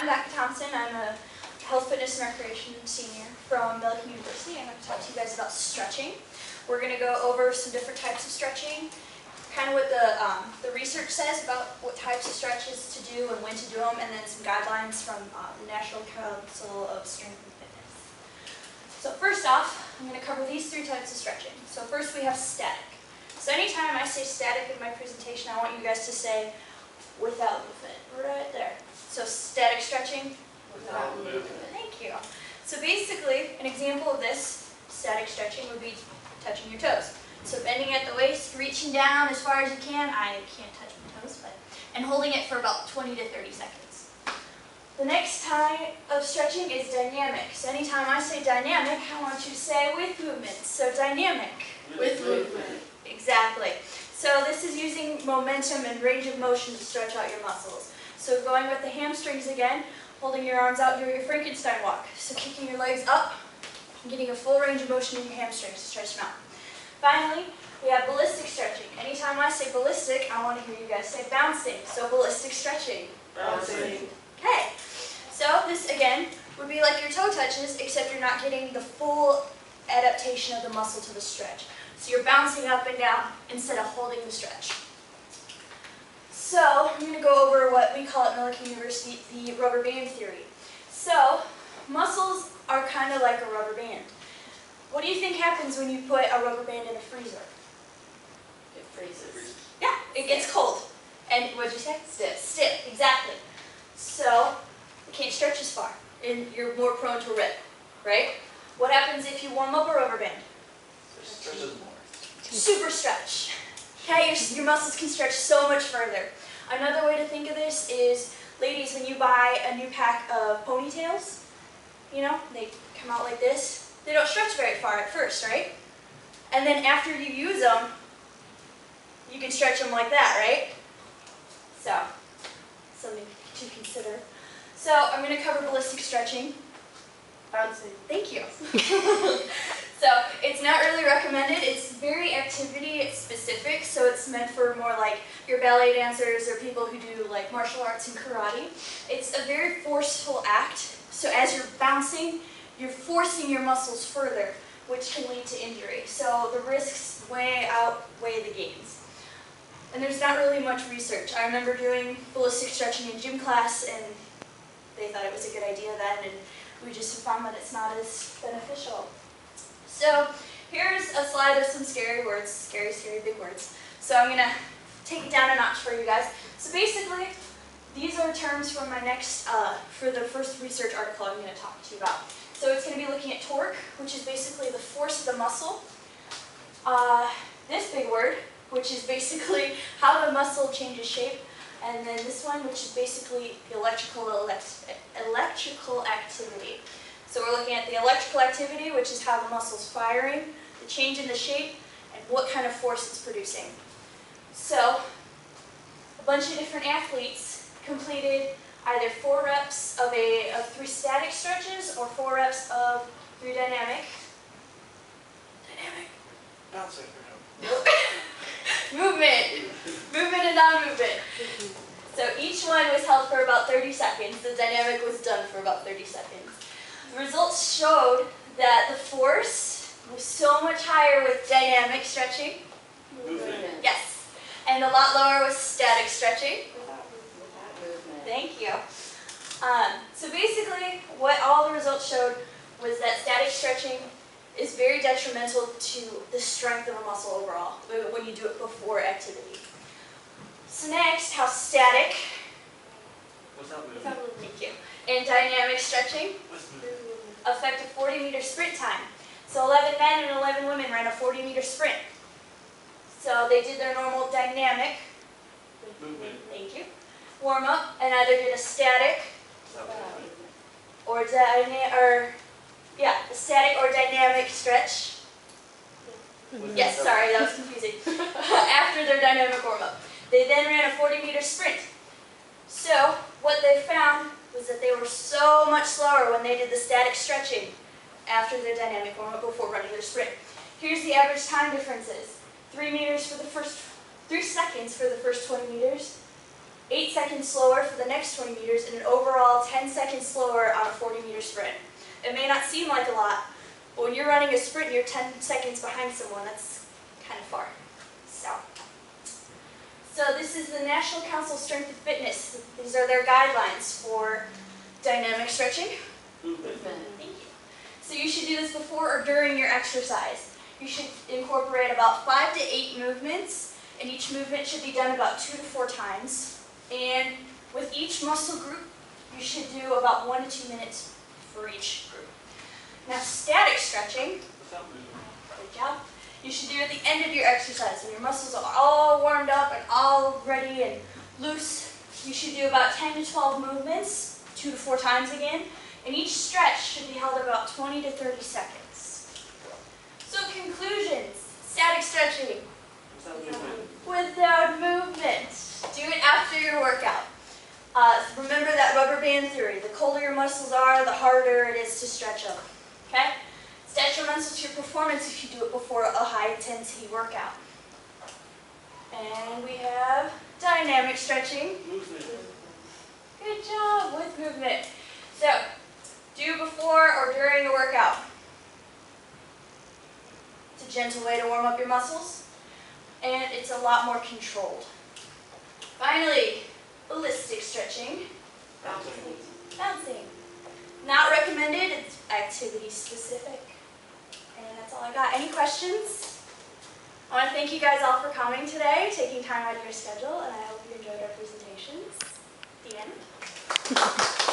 I'm Becca Thompson. I'm a health, fitness, and recreation senior from Millikan University. I'm going to talk to you guys about stretching. We're going to go over some different types of stretching, kind of what the research says about what types of stretches to do and when to do them, and then some guidelines from the National Council of Strength and Fitness. So first off, I'm going to cover these three types of stretching. So first we have static. So anytime I say static in my presentation, I want you guys to say without movement, right there. So static stretching, without movement. Thank you. So basically, an example of this static stretching would be touching your toes. So bending at the waist, reaching down as far as you can. I can't touch my toes, and holding it for about 20 to 30 seconds. The next type of stretching is dynamic. So anytime I say dynamic, I want you to say with movement. So dynamic. With movement. Exactly. So this is using momentum and range of motion to stretch out your muscles. So going with the hamstrings again, holding your arms out, doing your Frankenstein walk. So kicking your legs up, and getting a full range of motion in your hamstrings to stretch them out. Finally, we have ballistic stretching. Anytime I say ballistic, I want to hear you guys say bouncing. So ballistic stretching. Bouncing. Okay. So this again would be like your toe touches, except you're not getting the full adaptation of the muscle to the stretch. So you're bouncing up and down instead of holding the stretch. So I'm going to go over what we call at Millikan University the rubber band theory. So muscles are kind of like a rubber band. What do you think happens when you put a rubber band in a freezer? It freezes. Yeah, it gets cold. And what'd you say? Stiff. Stiff, exactly. So it can't stretch as far, and you're more prone to rip, right? What happens if you warm up a rubber band? Stretches more. Super stretch. Okay, your muscles can stretch so much further. Another way to think of this is, ladies, when you buy a new pack of ponytails, you know, they come out like this. They don't stretch very far at first, right? And then after you use them, you can stretch them like that, right? So, something to consider. So, I'm going to cover ballistic stretching. Bouncing. Thank you. So, it's not really recommended. It's very activity specific, so it's meant for more like your ballet dancers or people who do like martial arts and karate. It's a very forceful act, so as you're bouncing, you're forcing your muscles further, which can lead to injury. So the risks way outweigh the gains. And there's not really much research. I remember doing ballistic stretching in gym class, and they thought it was a good idea then, and we just found that it's not as beneficial. So here's a slide of some scary words, scary, big words. So I'm going to take it down a notch for you guys. So basically, these are terms from my next, for the first research article I'm going to talk to you about. So it's going to be looking at torque, which is basically the force of the muscle. This big word, which is basically how the muscle changes shape. And then this one, which is basically the electrical activity. So we're looking at the electrical activity, which is how the muscle's firing, the change in the shape, and what kind of force it's producing. So a bunch of different athletes completed either 4 reps of 3 static stretches or 4 reps of 3 dynamic. Bouncing. Movement and non-movement. So each one was held for about 30 seconds. The dynamic was done for about 30 seconds. The results showed that the force was so much higher with dynamic stretching. Movement. Yes. And a lot lower with static stretching. Without movement. Thank you. So basically, what all the results showed was that static stretching is very detrimental to the strength of a muscle overall when you do it before activity. So next, how static, Without movement. thank you, and dynamic stretching With movement. affect a 40-meter sprint time. So 11 men and 11 women ran a 40-meter sprint. So they did their normal dynamic, Movement. thank you, warm up, and either did a static Without movement. or a static or dynamic stretch. Yes, sorry, that was confusing. After their dynamic warm-up. They then ran a 40-meter sprint. So what they found was that they were so much slower when they did the static stretching after their dynamic warm-up before running their sprint. Here's the average time differences. 3 seconds for the first 20 meters, 8 seconds slower for the next 20 meters, and an overall 10 seconds slower on a 40-meter sprint. It may not seem like a lot, but when you're running a sprint and you're 10 seconds behind someone, that's kind of far. So this is the National Council of Strength and Fitness. These are their guidelines for dynamic stretching. Movement. Thank you. So you should do this before or during your exercise. You should incorporate about 5 to 8 movements, and each movement should be done about 2 to 4 times. And with each muscle group, you should do about 1 to 2 minutes for each group. Now, static stretching, Without movement. good job, you should do at the end of your exercise. When your muscles are all warmed up and all ready and loose, you should do about 10 to 12 movements, 2 to 4 times again. And each stretch should be held about 20 to 30 seconds. So conclusions, static stretching. Without movement. Without movement. Do it after your workout. Remember that rubber band theory. The colder your muscles are, the harder it is to stretch them. Okay? It's detrimental to your performance if you do it before a high intensity workout. And we have dynamic stretching. Movement. Good job with movement. So, do before or during a workout. It's a gentle way to warm up your muscles, and it's a lot more controlled. Finally, ballistic stretching. Bouncing. Not recommended, it's activity specific. And that's all I got. Any questions? I want to thank you guys all for coming today, taking time out of your schedule, and I hope you enjoyed our presentations. The end.